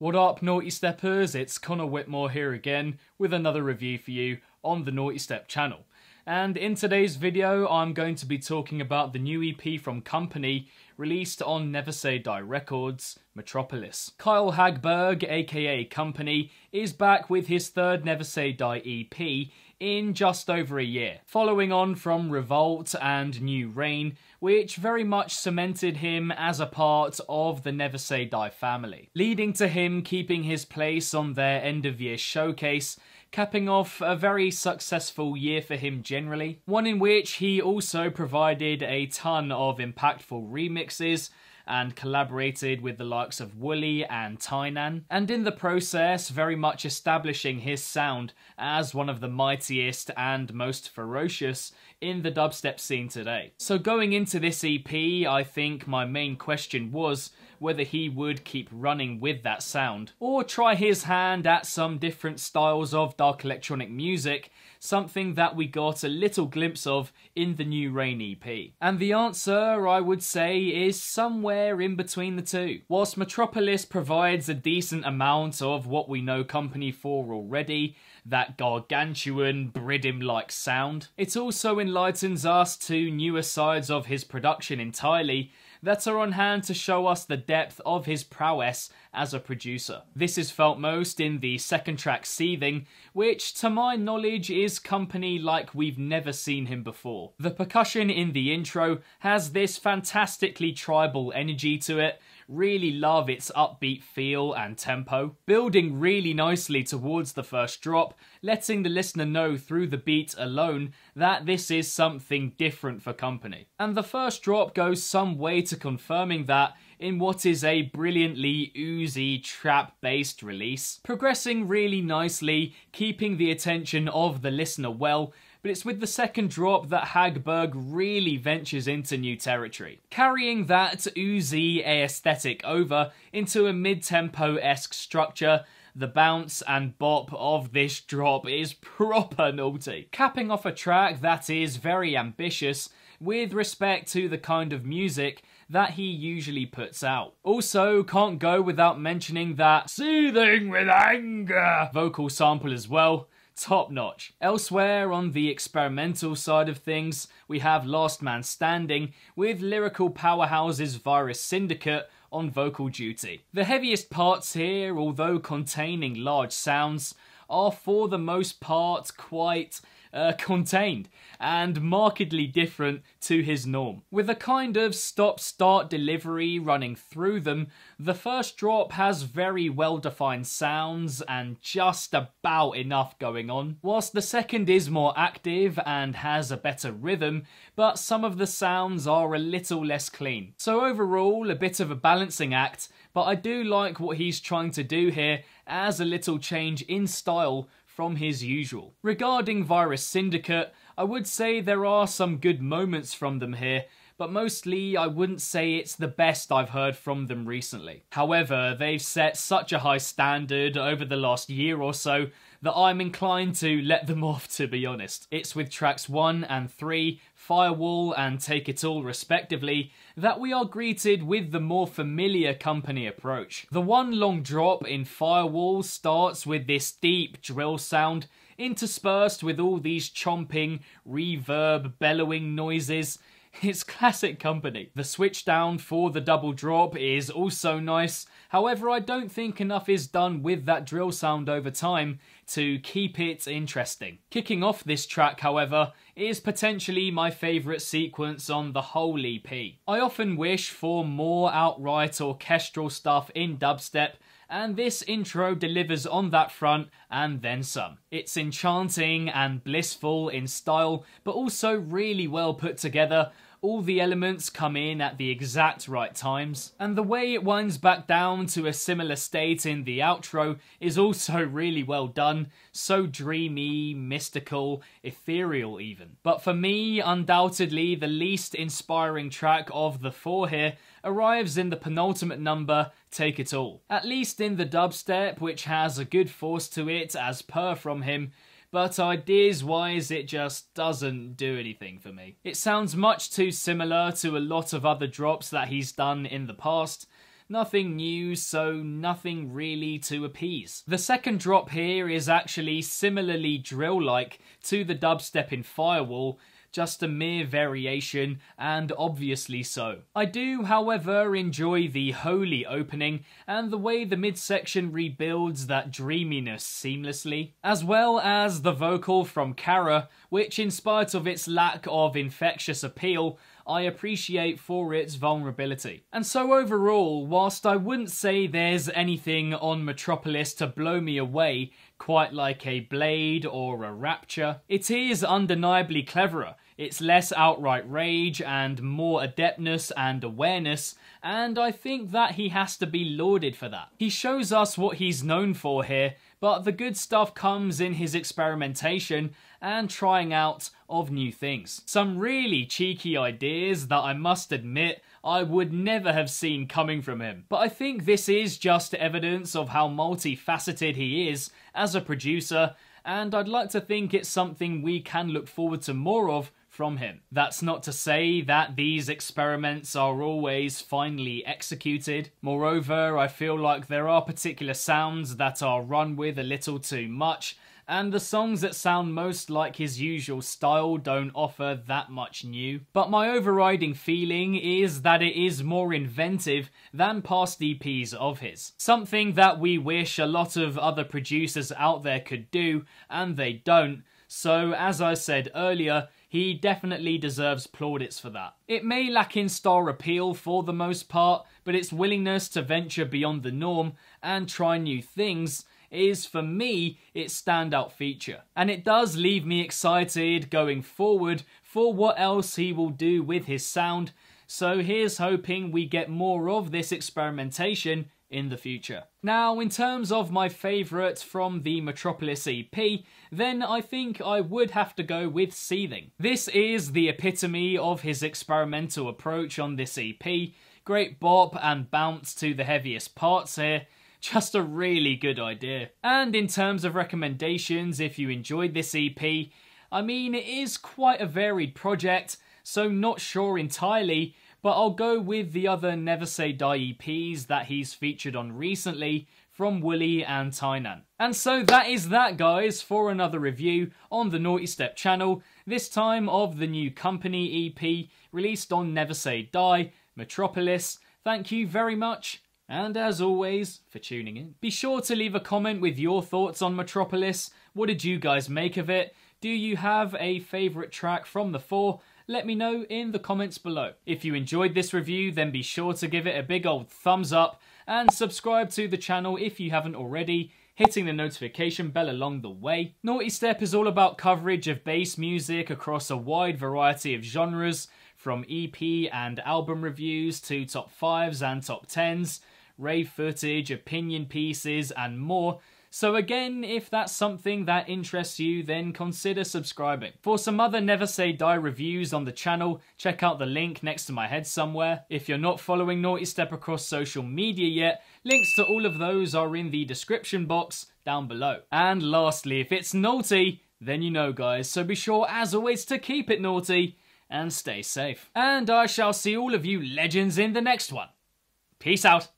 What up, Naughty Steppers? It's Connor Whitmore here again with another review for you on the Nawtystep channel. And in today's video, I'm going to be talking about the new EP from Kompany, released on Never Say Die Records, Metropolis. Kyle Hagberg, aka Kompany, is back with his third Never Say Die EP in just over a year, following on from Revolt and New Rain, which very much cemented him as a part of the Never Say Die family, leading to him keeping his place on their end-of-year showcase, capping off a very successful year for him generally, one in which he also provided a ton of impactful remixes and collaborated with the likes of Wooly and Tynan, and in the process very much establishing his sound as one of the mightiest and most ferocious in the dubstep scene today. So going into this EP, I think my main question was whether he would keep running with that sound, or try his hand at some different styles of dark electronic music, something that we got a little glimpse of in the New Rain EP. And the answer, I would say, is somewhere in between the two. Whilst Metropolis provides a decent amount of what we know Kompany for already, that gargantuan BRIDDIM-like sound, it also enlightens us to newer sides of his production entirely that are on hand to show us the depth of his prowess as a producer. This is felt most in the second track, Seething, which to my knowledge is Kompany like we've never seen him before. The percussion in the intro has this fantastically tribal energy to it, really love its upbeat feel and tempo, building really nicely towards the first drop, letting the listener know through the beat alone that this is something different for Kompany. And the first drop goes some way to confirming that in what is a brilliantly oozy trap-based release, progressing really nicely, keeping the attention of the listener well, but it's with the second drop that Hagberg really ventures into new territory, carrying that oozy aesthetic over into a mid-tempo-esque structure. The bounce and bop of this drop is proper naughty, capping off a track that is very ambitious with respect to the kind of music that he usually puts out. Also, can't go without mentioning that seething with anger vocal sample as well. Top notch. Elsewhere on the experimental side of things, we have Last Man Standing with lyrical powerhouses Virus Syndicate on vocal duty. The heaviest parts here, although containing large sounds, are for the most part quite contained and markedly different to his norm. With a kind of stop-start delivery running through them, the first drop has very well-defined sounds and just about enough going on, whilst the second is more active and has a better rhythm, but some of the sounds are a little less clean. So overall, a bit of a balancing act, but I do like what he's trying to do here as a little change in style from his usual. Regarding Virus Syndicate, I would say there are some good moments from them here, but mostly I wouldn't say it's the best I've heard from them recently. However, they've set such a high standard over the last year or so that I'm inclined to let them off, to be honest. It's with tracks 1 and 3, Firewall and Take It All respectively, that we are greeted with the more familiar Kompany approach. The one long drop in Firewall starts with this deep drill sound, interspersed with all these chomping, reverb, bellowing noises. It's classic Kompany. The switch down for the double drop is also nice, however I don't think enough is done with that drill sound over time to keep it interesting. Kicking off this track, however, is potentially my favourite sequence on the whole EP. I often wish for more outright orchestral stuff in dubstep, and this intro delivers on that front and then some. It's enchanting and blissful in style, but also really well put together. All the elements come in at the exact right times, and the way it winds back down to a similar state in the outro is also really well done, so dreamy, mystical, ethereal even. But for me, undoubtedly the least inspiring track of the four here arrives in the penultimate number, Take It All. At least in the dubstep, which has a good force to it as per from him, but ideas-wise it just doesn't do anything for me. It sounds much too similar to a lot of other drops that he's done in the past, nothing new, so nothing really to appease. The second drop here is actually similarly drill-like to the dubstep in Firewall, just a mere variation, and obviously so. I do, however, enjoy the holy opening and the way the midsection rebuilds that dreaminess seamlessly, as well as the vocal from Kara, which in spite of its lack of infectious appeal, I appreciate for its vulnerability. And so overall, whilst I wouldn't say there's anything on Metropolis to blow me away, quite like a Blade or a Rapture, it is undeniably cleverer. It's less outright rage and more adeptness and awareness, and I think that he has to be lauded for that. He shows us what he's known for here, but the good stuff comes in his experimentation and trying out of new things. Some really cheeky ideas that I must admit I would never have seen coming from him. But I think this is just evidence of how multifaceted he is as a producer, and I'd like to think it's something we can look forward to more of from him. That's not to say that these experiments are always finely executed. Moreover, I feel like there are particular sounds that are run with a little too much, and the songs that sound most like his usual style don't offer that much new. But my overriding feeling is that it is more inventive than past EPs of his. Something that we wish a lot of other producers out there could do, and they don't. So, as I said earlier, he definitely deserves plaudits for that. It may lack in star appeal for the most part, but its willingness to venture beyond the norm and try new things is, for me, its standout feature. And it does leave me excited going forward for what else he will do with his sound, so here's hoping we get more of this experimentation in the future. Now, in terms of my favourite from the Metropolis EP, then I think I would have to go with Seething. This is the epitome of his experimental approach on this EP. Great bop and bounce to the heaviest parts here. Just a really good idea. And in terms of recommendations, if you enjoyed this EP, I mean, it is quite a varied project, so not sure entirely, but I'll go with the other Never Say Die EPs that he's featured on recently from Wooly and Tainan. And so that is that, guys, for another review on the Nawtystep channel, this time of the new Kompany EP released on Never Say Die, Metropolis. Thank you very much, and as always, for tuning in. Be sure to leave a comment with your thoughts on Metropolis. What did you guys make of it? Do you have a favourite track from the four? Let me know in the comments below. If you enjoyed this review, then be sure to give it a big old thumbs up and subscribe to the channel if you haven't already, hitting the notification bell along the way. Nawtystep is all about coverage of bass music across a wide variety of genres, from EP and album reviews to top 5s and top 10s, rave footage, opinion pieces, and more. So again, if that's something that interests you, then consider subscribing. For some other Never Say Die reviews on the channel, check out the link next to my head somewhere. If you're not following Nawtystep across social media yet, links to all of those are in the description box down below. And lastly, if it's naughty, then you know, guys, so be sure as always to keep it naughty and stay safe. And I shall see all of you legends in the next one. Peace out.